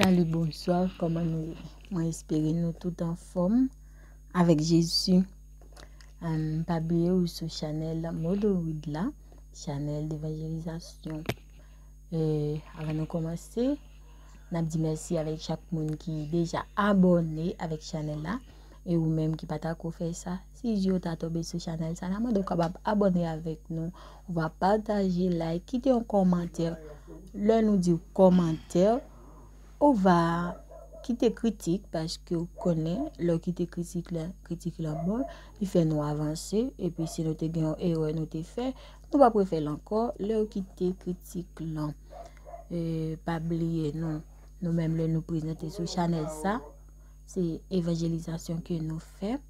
Salut, bonsoir. Comment nous espérons nous tout en forme avec Jésus. Pas oublier sur Chanel Modorid là, Chanel d'évangélisation. Avant de commencer, nous dit merci avec chaque monde qui est déjà abonné avec Chanel là et ou même qui pas fait ça. Si vous t'as tombé sur Chanel ça, nous sommes capable abonner avec nous. On va partager, like, quitter un commentaire. Là nous dit commentaire. On va quitter critique parce que on connaît le quitter critique là bon il fait nous avancer et puis si nous te gagne erreur nous te fait nous pas préférer encore le quitter critique là pas oublier nous même le nous présenter sur Chanel ça c'est évangélisation que nous fait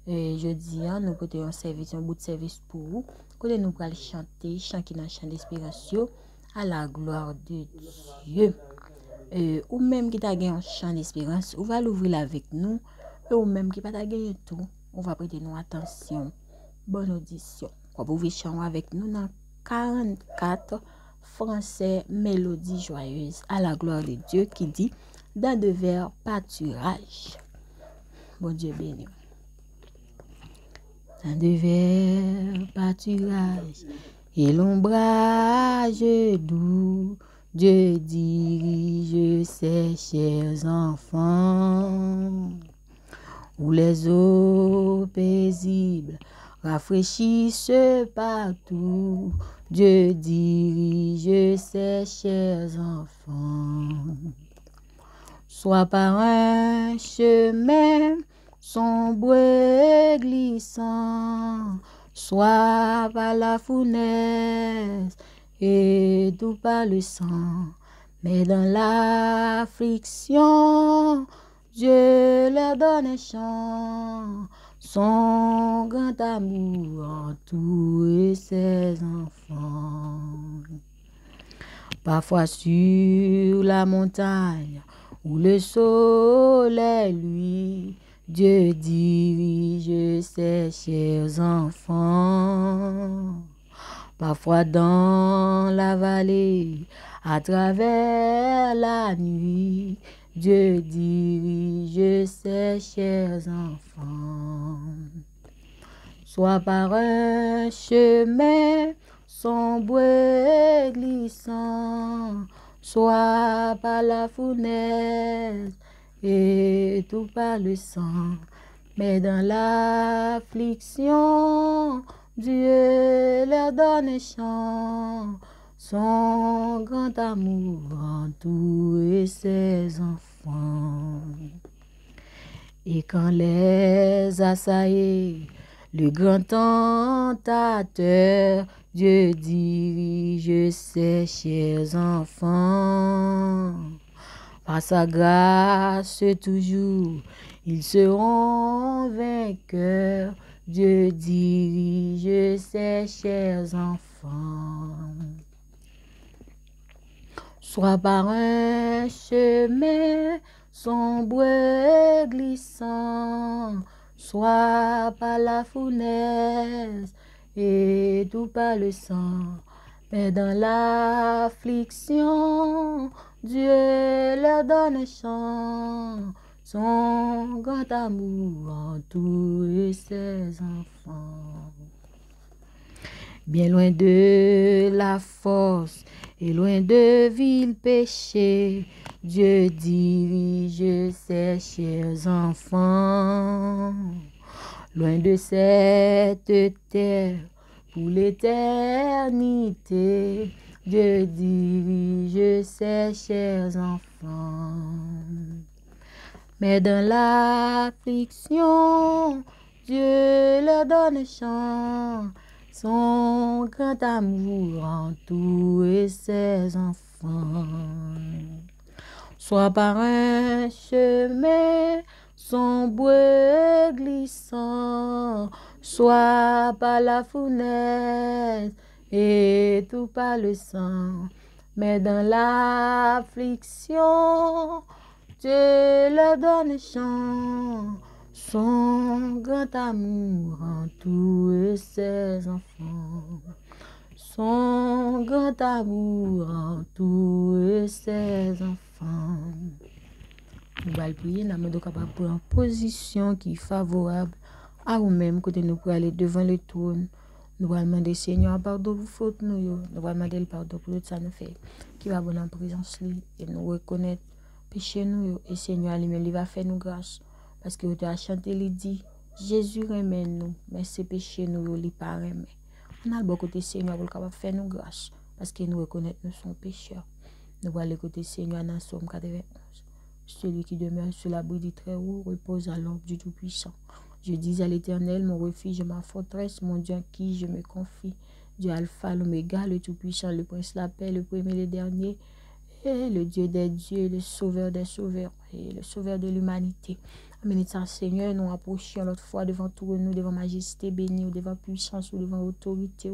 et je dis nous côté un service un bout de service pour vous côté nous pour chanter chant qui dans chant d'inspiration à la gloire de Dieu. Ou même qui t'a gagné un champ d'espérance, on va l'ouvrir avec nous. Et ou même qui pas t'a gagné tout, on va prêter nous attention. Bonne audition. On va ouvrir champ avec nous dans 44 français mélodie joyeuse à la gloire de Dieu qui dit dans de verts pâturage. Bon Dieu béni. Dans de verts pâturage et l'ombrage doux. Dieu dirige ses chers enfants, où les eaux paisibles rafraîchissent partout. Dieu dirige ses chers enfants, soit par un chemin sombre et glissant, soit par la fournaise et tout par le sang, mais dans l'affliction, Dieu leur donne un chant, son grand amour entoure ses enfants. Parfois sur la montagne, où le soleil lui, Dieu dirige ses chers enfants. Parfois dans la vallée, à travers la nuit, Dieu dirige ses chers enfants. Soit par un chemin sombre et glissant, soit par la fournaise et tout par le sang, mais dans l'affliction, Dieu leur donne un chant, son grand amour entoure ses enfants. Et quand les assaillés, le grand tentateur, Dieu dirige ses chers enfants. Par sa grâce toujours, ils seront vainqueurs. Dieu dirige ses chers enfants. Soit par un chemin sombre et glissant, soit par la fournaise et tout par le sang, mais dans l'affliction, Dieu leur donne un chant, son grand amour entoure ses enfants. Bien loin de la force et loin de vil péché, Dieu dirige ses chers enfants. Loin de cette terre pour l'éternité, Dieu dirige ses chers enfants. Mais dans l'affliction, Dieu leur donne un chant, son grand amour entoure ses enfants. Soit par un chemin sombre et glissant, soit par la fournaise et tout par le sang, mais dans l'affliction, Dieu leur donne un chant, son grand amour entoure ses enfants. Son grand amour entoure ses enfants. femme. Nous allons prier, nous sommes capables pour une position qui est favorable à nous-mêmes, côté nous pour aller devant le trône. Nous allons demander, Seigneur, pardon pour faute nous. Nous allons demander le pardon pour tout ça nous fait. Qui va bon en présence et nous reconnaître péché nous. Et Seigneur, lui-même, il va faire nous grâce. Parce que tu as chanté, il dit, Jésus remet nous, mais c'est péché nous, il pas remet. On a le bon côté Seigneur pour capable faire nous grâce. Parce que nous reconnaissons nous sommes pécheurs. Nous allons écouter Seigneur dans Somme 91. Celui qui demeure sur l'abri du Très-Haut repose à l'ombre du Tout-Puissant. Je dis à l'Éternel, mon refuge, ma forteresse, mon Dieu en qui je me confie. Dieu Alpha, l'Oméga, le Tout-Puissant, le Prince de la paix, le premier et le dernier, et le Dieu des dieux, le Sauveur des sauveurs, et le Sauveur de l'humanité. Amen. Seigneur, nous approchons l'autre fois devant tout nous, devant majesté bénie, devant puissance, devant autorité.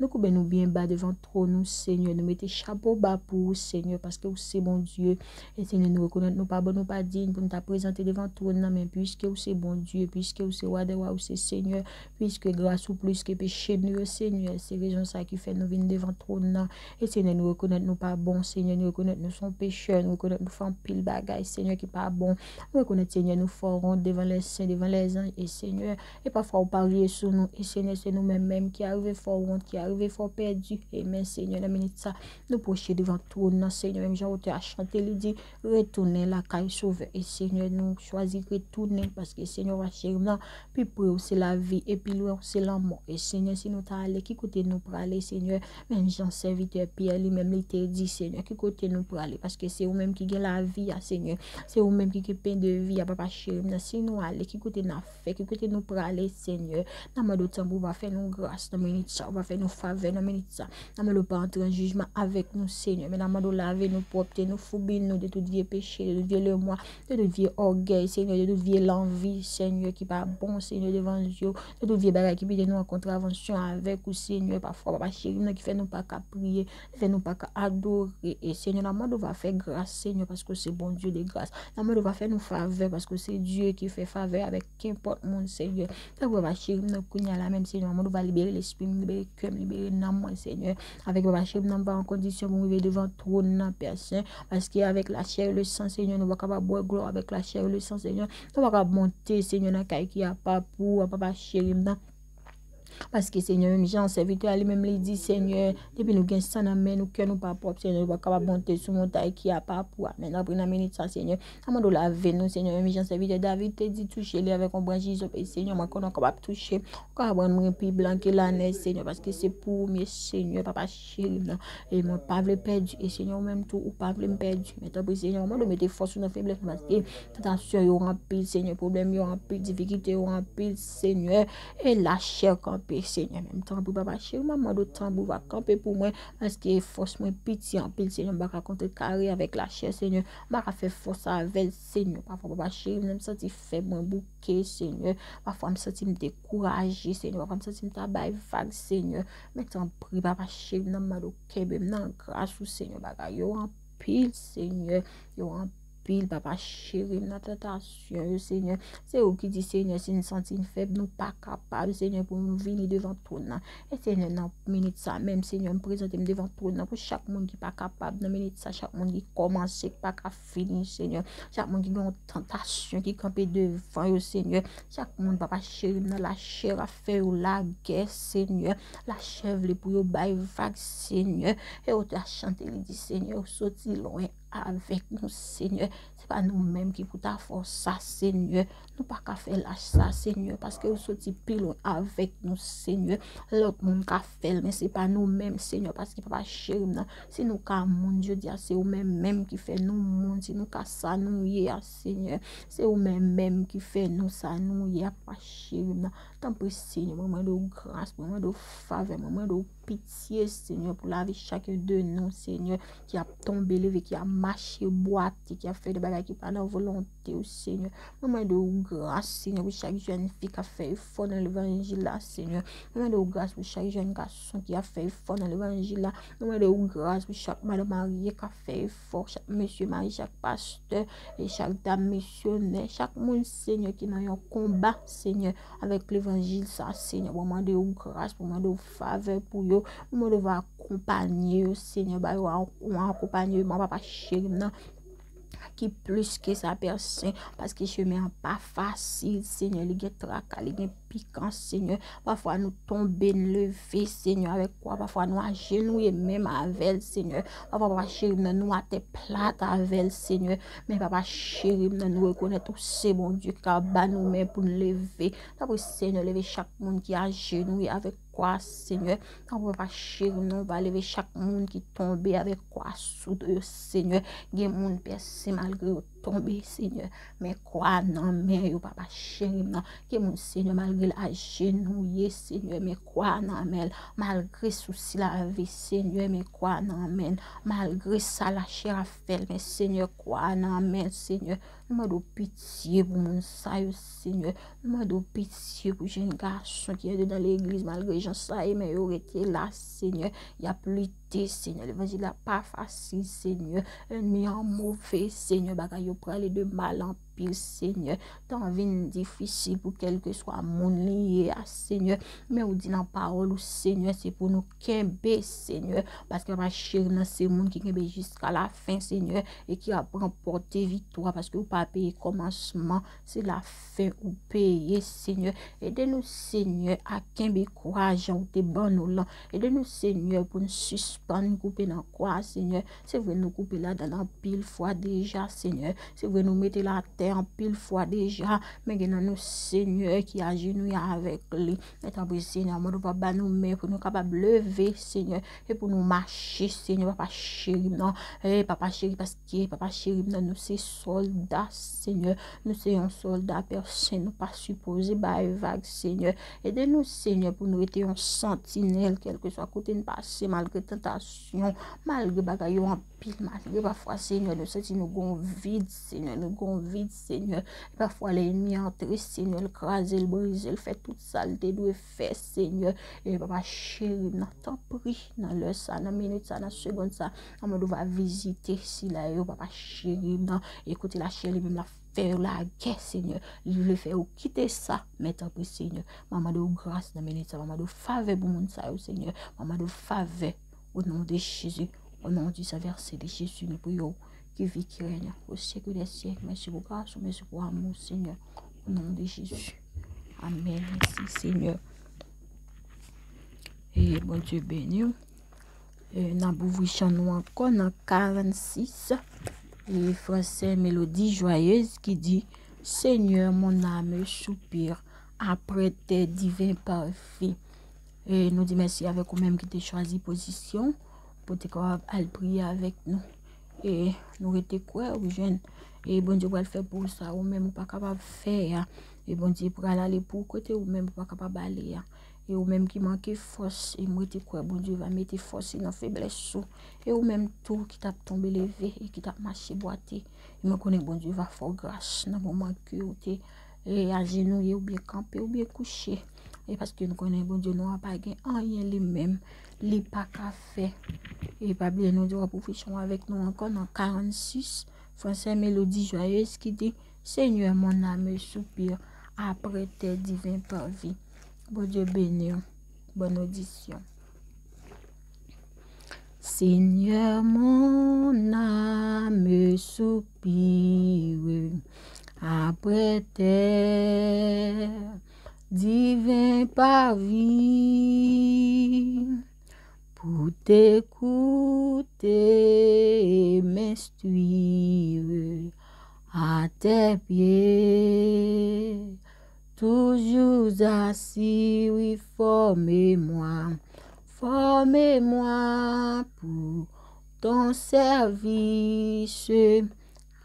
Nous coupons nous bien bas devant trône, Seigneur. Nous mettons chapeau bas pour vous, Seigneur, parce que vous c'est bon Dieu. Et Seigneur, nous reconnaissons nous pas bon, nous pas dignes pour nous présenter devant trône, mais puisque vous c'est bon Dieu, puisque vous c'est roi des rois, vous c'est Seigneur, puisque grâce ou plus que péché nous, Seigneur, c'est raison ça qui fait nous venir devant trône. Et Seigneur, nous reconnaissons nous pas bon, Seigneur, nous reconnaissons nous sommes pécheurs, nous reconnaissons nous faisons pile bagaille, Seigneur, qui pas bon. Nous reconnaissons, Seigneur, nous devant les saints, devant les anges, et Seigneur, et parfois on parle sur nous, et Seigneur, c'est nous-mêmes qui arrivons fort honte, qui arrivons fort perdu, et mais Seigneur, la minute ça, nous procher devant tout, non, Seigneur, même Jean a chanté, il dit, retournez la caille sauve, et Seigneur, nous choisissons retourner, parce que Seigneur, va chérir, puis pour c'est la vie, et puis loin, c'est la mort, et Seigneur, si nous t'allons aller, qui côté nous pour aller, Seigneur, même Jean, serviteur, Pierre, lui-même, il te dit, Seigneur, qui côté nous pour aller, parce que c'est vous-même qui gagne la vie, Seigneur, c'est vous-même qui pain de vie, à papa chéri, si nous aller, qui côté nous fait, qui côté nous pour aller, Seigneur, dans le temps pour va faire nous grâce, dans le minute ça, va faire nous faveur, dans le minute ça, dans le pas entrer en jugement avec nous, Seigneur, mais dans le laver nous propre, nous foubir nous de tout vieux péché, de tout vieux le moi, de tout vieux orgueil, Seigneur, de tout vieux l'envie, Seigneur, qui pas bon, Seigneur, devant Dieu, de tout vieux bagage qui peut nous en contravention avec ou Seigneur, parfois, papa chéri, qui fait nous pas qu'à prier, qui fait nous pas qu'à adorer, et Seigneur, dans le va faire grâce, Seigneur, parce que c'est bon Dieu de grâce, dans le va faire nous faveur, parce que c'est Dieu qui fait faveur avec qu'importe mon Seigneur. Ça va chérir nous connaît la même Seigneur. On va libérer l'esprit, libérer le cœur, libérer l'âme, Seigneur. Avec va chérir nous pas en condition pour vivre devant trône personne parce qu'avec la chair et le sang Seigneur, nous va capable boire gloire avec la chair et le sang Seigneur. Nous va capable monter Seigneur dans caille qui a pas pour papa chérir nous. Parce que Seigneur, même Jean, serviteur, lui-même, il dit, Seigneur, depuis nous gagnons ça dans nous cœur nous pas propre, Seigneur, nous pas capable monter sur montagne qui a pas pour. Maintenant, après une minute, ça, Seigneur, avant de laver nous, Seigneur, même Jean, serviteur, David, te dit, toucher-les avec un branche et Seigneur, moi, qu'on est capable de toucher, qu'on a un plus blanc que la neige, Seigneur, parce que c'est pour mes Seigneur, papa chéri, et moi, pas le perdu, et Seigneur, même tout, ou pas le perdu. Maintenant, Seigneur, moi, de mettre force sur nos faiblesses, parce que tentation, il y aura un pile, Seigneur, problème, il y aura un pile, difficulté, il y aura un pile, Seigneur, et la chair campée, Seigneur, même temps pour papa chéri, maman de temps pour va camper pour moi, parce que force moi pitié en pile, Seigneur, pas contre carré avec la chair, Seigneur, pas faire force avec Seigneur, parfois papa chéri, me sentir faible, moi bouquet, Seigneur, parfois me sentir me décourager, Seigneur, parfois me sentir me tabac vague, Seigneur, maintenant prie papa chéri, dans ma do kebe, dans grâce au Seigneur, baga yo en pile, Seigneur, yo en pile, papa chéri, dans tentation, Seigneur, c'est où qui dit, Seigneur, si nous sentons faible, nous pas capables, Seigneur, pour nous venir devant toi, et Seigneur, dans minute ça, même, Seigneur, me présenter devant toi, pour chaque monde qui pas capable, dans minute ça, chaque monde qui commence, qui pas qu'à finir, Seigneur, chaque monde qui a une tentation, qui campe devant, Seigneur, chaque monde, papa chéri, dans la chair à faire la guerre, Seigneur, la chèvre, pour yo bail vague, Seigneur, et on t'a chanté, il dit, Seigneur, sorti loin avec nous, Seigneur. C'est pas nous-mêmes qui pour ta force, ça, Seigneur. Nous pas qu'à faire lâche ça, Seigneur, parce que vous sorti pilon avec nous, Seigneur. L'autre monde qu'a fait, mais c'est pas nous-mêmes, Seigneur, parce que papa chéri, c'est nous qu'a mon Dieu dit, c'est vous-même qui fait nous monde, c'est nous qu'a ça nous y Seigneur. C'est vous-même qui fait nous ça nous y papa chéri. Tant pis, Seigneur, moment de grâce, moment de faveur, moment de pitié, Seigneur, pour la vie chacun de nous, Seigneur, qui a tombé, levé, qui a marché, boité, qui a fait des bagages qui pas dans volonté, Seigneur. Moment de grâce, Seigneur, pour chaque jeune fille qui a fait effort dans l'évangile là, Seigneur. Moment de grâce pour chaque jeune garçon qui a fait effort dans l'évangile là. Moment de grâce pour chaque madame mariée qui a fait effort, chaque monsieur marié, chaque pasteur et chaque dame missionnaire, chaque monde, Seigneur, qui n'a un combat, Seigneur, avec l'évangile ça, Seigneur. Moment de grâce, moment de faveur pour eux. Moment de accompagner, Seigneur, bah, accompagner, mon papa chéri, qui plus que sa personne, parce que chemin n'est pas facile, Seigneur, il y a tracas, il y a piquant, Seigneur, parfois nous tomber, nous lever, Seigneur, avec quoi, parfois nous agenouiller même avec, Seigneur, parfois papa chéri, nous à tes plates avec, Seigneur, mais papa chéri, nous reconnaître c'est bon Dieu, car nous même pour nous lever, d'abord Seigneur, lever chaque monde qui a agenouillé avec quoi, Seigneur, quand papa chéri, nous va lever chaque monde qui tombe avec quoi, sous eux, Seigneur, il y a monde percé malgré tomber, Seigneur, mais quoi, non, mais papa chéri, non, que mon Seigneur, malgré la genouillé, Seigneur, mais quoi, non, mais malgré souci la vie, Seigneur, mais quoi, non, mais malgré ça, la chair a fait, mais Seigneur, quoi, non, mais Seigneur, nous m'avons pitié pour mon saïd, Seigneur, nous m'avons pitié pour jeune garçon qui est dans l'église, malgré Jean Saïd, mais il aurait été là, Seigneur, il y a plus de Seigneur, l'évangile n'est pas facile, Seigneur, ennemi en mauvais, Seigneur, bagaille pour aller de mal en pire, Seigneur, tant vie difficile pour quel que soit mon lié à Seigneur, mais on dit dans la parole, Seigneur, c'est pour nous qu'aimer, Seigneur, parce que ma chérie, c'est le monde qui aime jusqu'à la fin, Seigneur, et qui a remporté victoire, parce que vous pas payer commencement, c'est la fin ou payer, Seigneur, aidez-nous, Seigneur, à qu'aimer courage, ou te bon nous là, aidez-nous, Seigneur, pour nous suspendre, nous couper dans quoi, Seigneur, c'est vrai, nous couper là dans pile fois déjà, Seigneur, c'est vrai, nous mettre la terre en pile fois déjà, mais nous, Seigneur, qui agenouille avec lui, mais tant pis, Seigneur, nous pas nous mais pour nous capables de lever, Seigneur, et pour nous marcher, Seigneur, papa chéri, non, papa chéri, parce que papa chéri, non, nous c'est soldats, Seigneur, nous sommes soldats, personne, nous pas supposé, vague, Seigneur, aidez-nous, Seigneur, pour nous être un sentinelle, quel que soit côté de passer, malgré tentation, malgré bagaille en pile, malgré parfois, Seigneur, nous sentons nous gon vide, Seigneur, nous gon vide, Seigneur, parfois l'ennemi entre, Seigneur, le craser, le briser, le fait toute saleté, doit faire, Seigneur, et papa chéri, n'a t'en prie, dans l'heure ça, dans la minute ça, dans la seconde ça, on va visiter si là, papa chéri, non, écoutez la chérie, même la faire la guerre, Seigneur, il veut faire ou quitter ça, mais tant pis, Seigneur, maman de grâce dans la minute ça, maman de faveur pour mon ça, Seigneur, maman de faveur, au nom de Jésus, au nom du Saint-Versé de Jésus, nous prions, qui vit, qui règne, au siècle des siècles, merci pour grâce, merci pour amour, Seigneur, au nom de Jésus. Amen, merci, Seigneur. Et bon Dieu béni. Nous avons encore dans 46 et français mélodie joyeuse qui dit Seigneur, mon âme soupire après tes divins parfums. Et nous disons merci avec vous-même qui t'ai choisi position pour te prier avec nous. Et nous étions quoi ou jeunes. Et bon Dieu va le faire pour ça, ou même pas capable de faire. Et bon Dieu pour aller pour côté, ou même pas capable d'aller. Et ou même qui manque force, et moi te quoi, bon Dieu va mettre force dans faiblesse. Et ou même tout qui t'a tombé levé et qui t'a marché boité. Et me connais bon Dieu va faire grâce dans le moment que tu es à genoux ou bien campé ou bien couché. Et parce que nous connaissons bon Dieu, nous n'avons pas rien lui-même, il pas qu'à faire. Et pas bien nous dire pour fichon avec nous encore dans 46, français mélodie joyeuse qui dit Seigneur, mon âme soupire après tes divins parvis. Bon Dieu béni, bonne audition. Seigneur, mon âme soupire après tes divins parvis, pour t'écouter et m'instruire à tes pieds, toujours assis, oui, formez-moi pour ton service,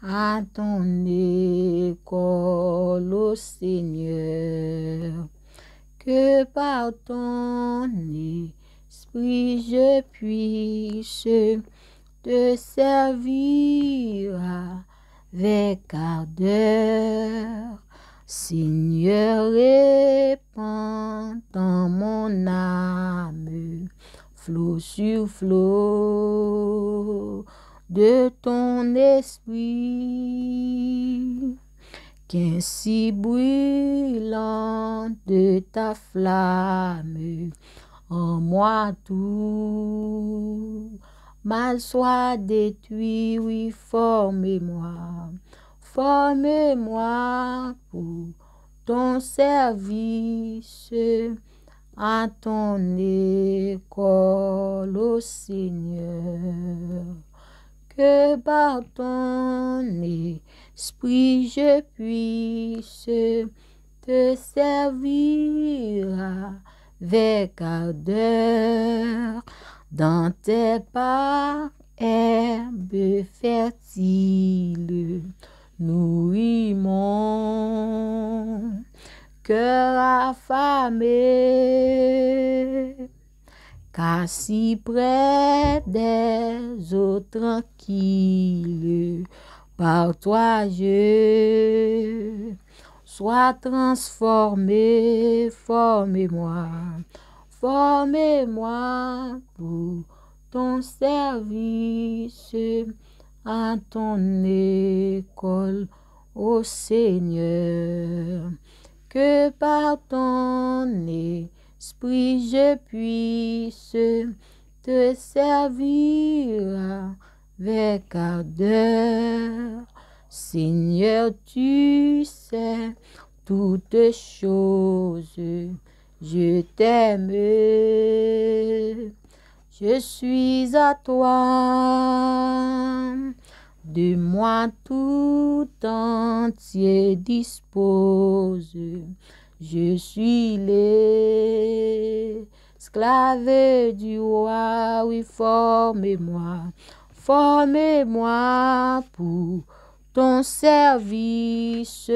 à ton école, ô Seigneur, que par ton esprit je puisse te servir avec ardeur. Seigneur, répand dans mon âme, flot sur flot de ton esprit, qu'ainsi brûlant de ta flamme, en moi tout mal soit détruit, oui, formez-moi. Formez-moi pour ton service, à ton école, ô Seigneur. Que par ton esprit je puisse te servir avec ardeur dans tes pas, herbe fertile. Nourris mon cœur affamé, car si près des eaux tranquilles, par toi je sois transformé. Formez-moi, formez-moi pour ton service, à ton école, ô Seigneur. Que par ton esprit je puisse te servir avec ardeur. Seigneur, tu sais toutes choses, je t'aime. Je suis à toi, de moi tout entier dispose. Je suis l'esclave du roi, oui, formez-moi. Formez-moi pour ton service,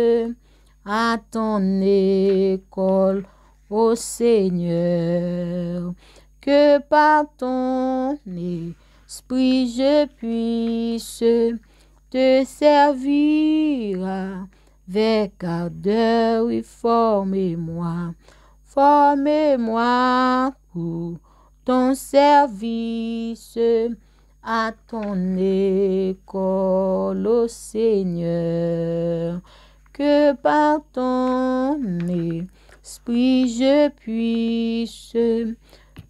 à ton école, ô Seigneur. Que par ton esprit je puisse te servir avec ardeur, oui, formez-moi. Formez-moi pour ton service, à ton école, ô Seigneur. Que par ton esprit je puisse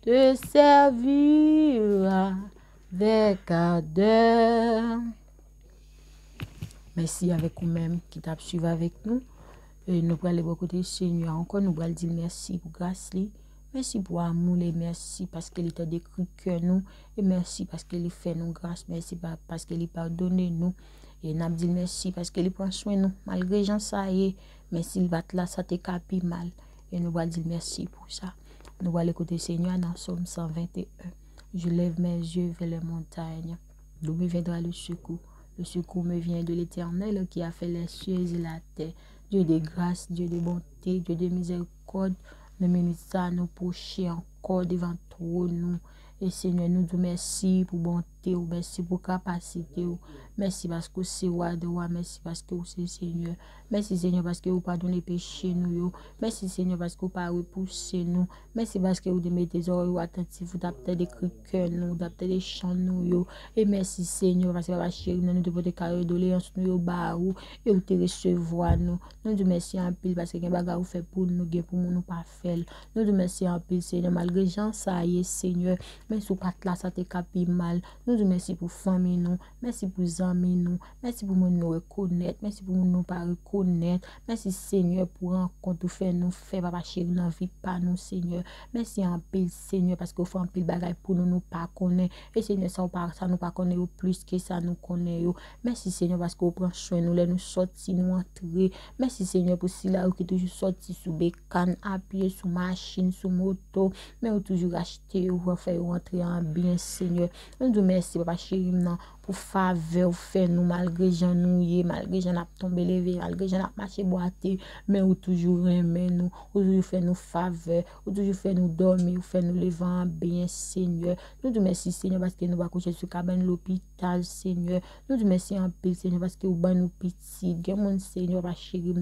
te servir avec ardeur. Merci avec vous-même qui t'a suivi avec nous. Et nous allons aller beaucoup de Seigneur encore. Nous allons dire merci pour grâce. Merci pour amour. Merci parce qu'il t'a décrit que nous. Et merci parce qu'il fait nous grâce. Merci parce qu'il pardonne nous. Et nous dit merci parce qu'il prend soin de nous. Malgré gens ça y est. Mais s'il va là, ça te capi mal. Et nous allons dire merci pour ça. Nous allons écouter Seigneur dans Psaume 121. Je lève mes yeux vers les montagnes. D'où me viendra le secours? Le secours me vient de l'Éternel qui a fait les cieux et la terre. Dieu de grâce, Dieu de bonté, Dieu de miséricorde. Nous ministres nous procher encore devant toi, nous. Et Seigneur, nous te merci pour bonté, merci pour capacité. Merci parce que c'est roi de roi, merci parce que c'est Seigneur. Merci Seigneur parce que vous pardonnez péché nous. Merci Seigneur parce que vous pas repousser nous. Merci parce que vous mettez des oreilles attentifs, vous adaptez des cœurs nous, vous adaptez des chants nous. Et merci Seigneur parce que va chérir nous de votre carré doléance nous barou et vous te recevoir nous. Nous te merci en pile parce que les bagages vous fait pour nous, pour nous pas faire. Nous te merci en pile Seigneur malgré gens ça y est Seigneur. Mais sous pat là ça te capi mal. Nous te merci pour famille nous, merci pour amis nous, merci pour nous reconnaître, merci pour nous pas reconnaître. Merci Seigneur pour rencontre fait nous fait papa chéri dans vie pas nous Seigneur. Merci en pile Seigneur parce que vous en pile bagaille pour nous pas connaître et Seigneur ça nous pas connaît plus que ça nous connaît. Merci Seigneur parce que vous prenez soin nous, nous sortir nous entrer. Merci Seigneur pour si là qui toujours sorti sous bécane, à pied, sous machine, sous moto, mais vous toujours acheter ou faire rentrer en bien Seigneur. Nous te merci papa chéri pour faveur fait nous malgré j'en nous malgré j'en a tombé levé malgré j'en a marché boité mais ou toujours aimer nous ou toujours fait nous faveur ou toujours fait nous dormir ou fait nous lever en bien Seigneur. Nous te merci Seigneur parce que nous va coucher sur cabane l'hôpital Seigneur. Nous te merci en paix Seigneur parce que vous ban nous petit gen mon Seigneur va chéri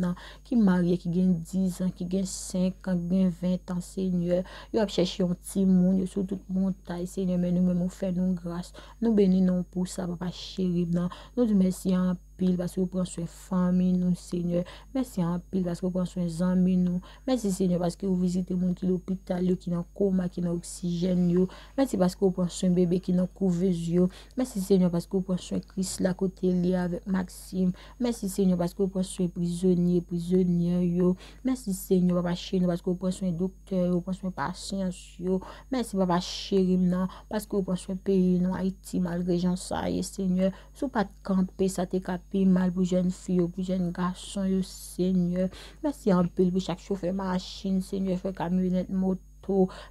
qui marié qui gagne 10 ans qui gagne 5 ans qui gagne 20 ans Seigneur. Yo a chercher un petit monde sur toute montagne Seigneur mais nous même nous fait nous grâce. Nous bénissons pour ça papa chéri nous te merci en pile parce que vous prenez soin de famille, nous, Seigneur. Merci en pile parce que vous prenez soin des amis, nous. Merci, Seigneur, parce que vous visitez mon qui l'hôpital, qui dans coma, qui dans oxygène, yo. Merci parce que vous prenez soin de bébé qui dans couveuse, yo. Merci, Seigneur, parce que vous prenez soin de Christ, là, côté lié avec Maxime. Merci, Seigneur, parce que vous prenez soin de prisonniers, yo. Merci, Seigneur, papa chéri, parce que vous prenez soin de docteur, vous prenez soin de patience, yo. Merci, papa chéri, non, parce que vous prenez soin de pays, non, Haïti, malgré gens ça, Seigneur. Sous pas de camper, ça te capé mal pour jeunes filles, pour jeunes garçons, yo, Seigneur. Merci en pile pour chaque chauffeur machine, Seigneur, fait camionnette, moto.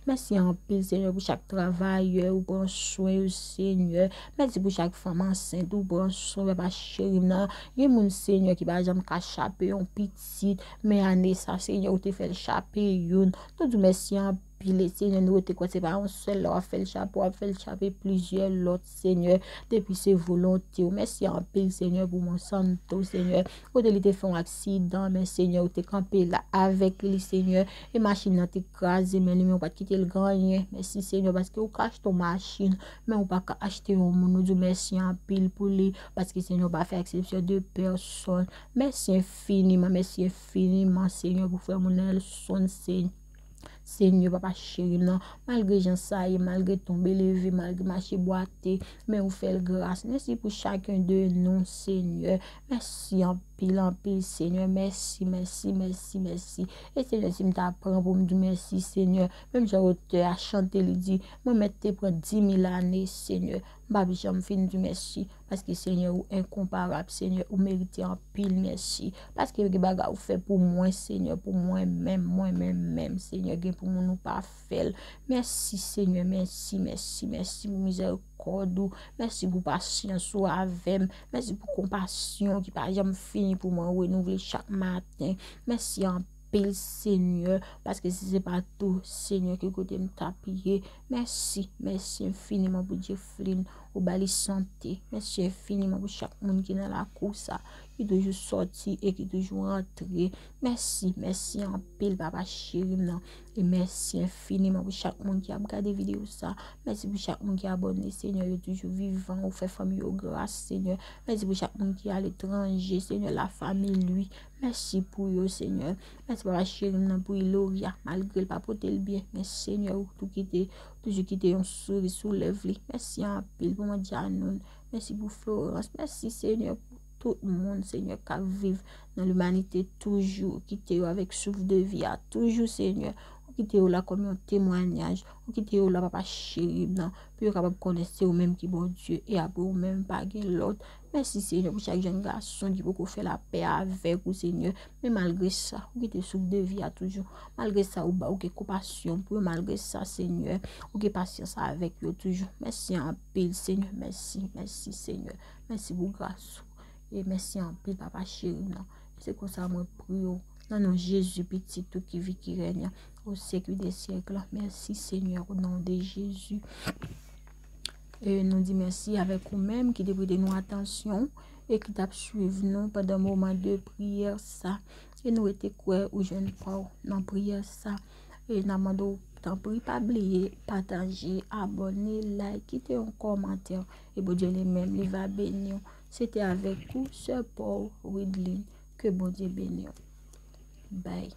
Merci en pile, Seigneur, pour chaque travailleur, ou prend soin, Seigneur. Merci pour chaque femme enceinte, ou prend soin, papa chéri, non. Il y a mon Seigneur qui va jamais chaper un petit, mais année ça, Seigneur, ou te fait le chaper, yon. Tout merci en pile, Seigneur, nous te quoi, c'est pas un seul, là, fait le chapeau, fait le chaper plusieurs l'autre, Seigneur, depuis ses volontés. Merci en pile, Seigneur, pour mon santo, Seigneur. Quand il te fait un accident, mais Seigneur, ou te campé là avec lui, Seigneur, et machine n'a t'écrasé, mais lui, on pas quitter le grand rien. Merci, Seigneur, parce que vous cache ton machine, mais on pas acheter un monde. Nous disons merci en pile pour lui, parce que Seigneur, pas faire exception de personne. Merci infiniment, Seigneur, pour faire mon Nelson, Seigneur, papa chéri, non, malgré j'en saille, malgré tomber levé, malgré marcher boiter, mais vous faites grâce. Merci pour chacun de nous, Seigneur. Merci en pile, Seigneur. Merci. Et Seigneur, si je t'apprends pour me dire merci, Seigneur, même j'ai auteur à chanter, il dit, moi, mettez pour 10 000 années, Seigneur. Babi, j'aime fin du merci, parce que Seigneur, ou incomparable, Seigneur, ou méritez en pile, merci. Parce que les bagages vous fait pour moi, Seigneur, pour moi-même, Seigneur, pour moi, nous pas faire. Merci, Seigneur, merci, pour miséricorde, merci pour patience ou avec, merci pour compassion qui pas jamais fini pour moi renouveler chaque matin. Merci en pile, Seigneur, parce que si c'est pas tout, Seigneur, que côté me taper. Merci infiniment pour Dieu Flynn, au bali santé. Merci infiniment pour chaque monde qui est dans la course, qui toujours sorti et qui toujours rentré. Merci en pile, papa chéri, non. Et merci infiniment pour chaque monde qui a regardé vidéo ça. Merci pour chaque monde qui a abonné, Seigneur, est toujours vivant, ou fait famille au grâce, Seigneur. Merci pour chaque monde qui est à l'étranger, Seigneur, la famille, lui. Merci pour eux, Seigneur. Merci pour la chérie, pour Iloria, malgré le papoter le bien. Merci, Seigneur, tout quitter, toujours quitter un sourire sous lèvres. Merci en pile pour moi, Janon. Merci pour Florence. Merci, Seigneur, pour tout le monde, Seigneur, qui vit dans l'humanité, toujours quitter avec souffle de vie, toujours, Seigneur. Quitter là comme un témoignage, quitter là papa chéri, non, puis capable connaître au même qui bon Dieu et après au même pas l'autre. Merci Seigneur pour chaque jeune garçon qui peut faire la paix avec vous, Seigneur. Mais malgré ça, vous quittez souffle de vie à toujours. Malgré ça, vous avez compassion pour malgré ça, Seigneur. Vous avez patience avec vous toujours. Merci en pile, Seigneur. Merci Seigneur. Merci pour grâce. Et merci en pile, papa chéri, non. C'est comme ça, moi, prie. Non, non, Jésus, petit, tout qui vit, qui règne au siècle des siècles. Merci, Seigneur, au nom de Jésus. Et nous disons merci avec vous-même qui devrait de nous attention et qui t'a suivi nous pendant un moment de prière, ça. Et nous étions quoi ou jeunes fois dans prière, ça. Et nous demandons, t'en prie, pas oublier, partager, abonner, like, quitter un commentaire. Et bon Dieu, les mêmes, il va bénir. C'était avec vous, Sœur Paul Ridlin. Que bon Dieu bénisse. Bye.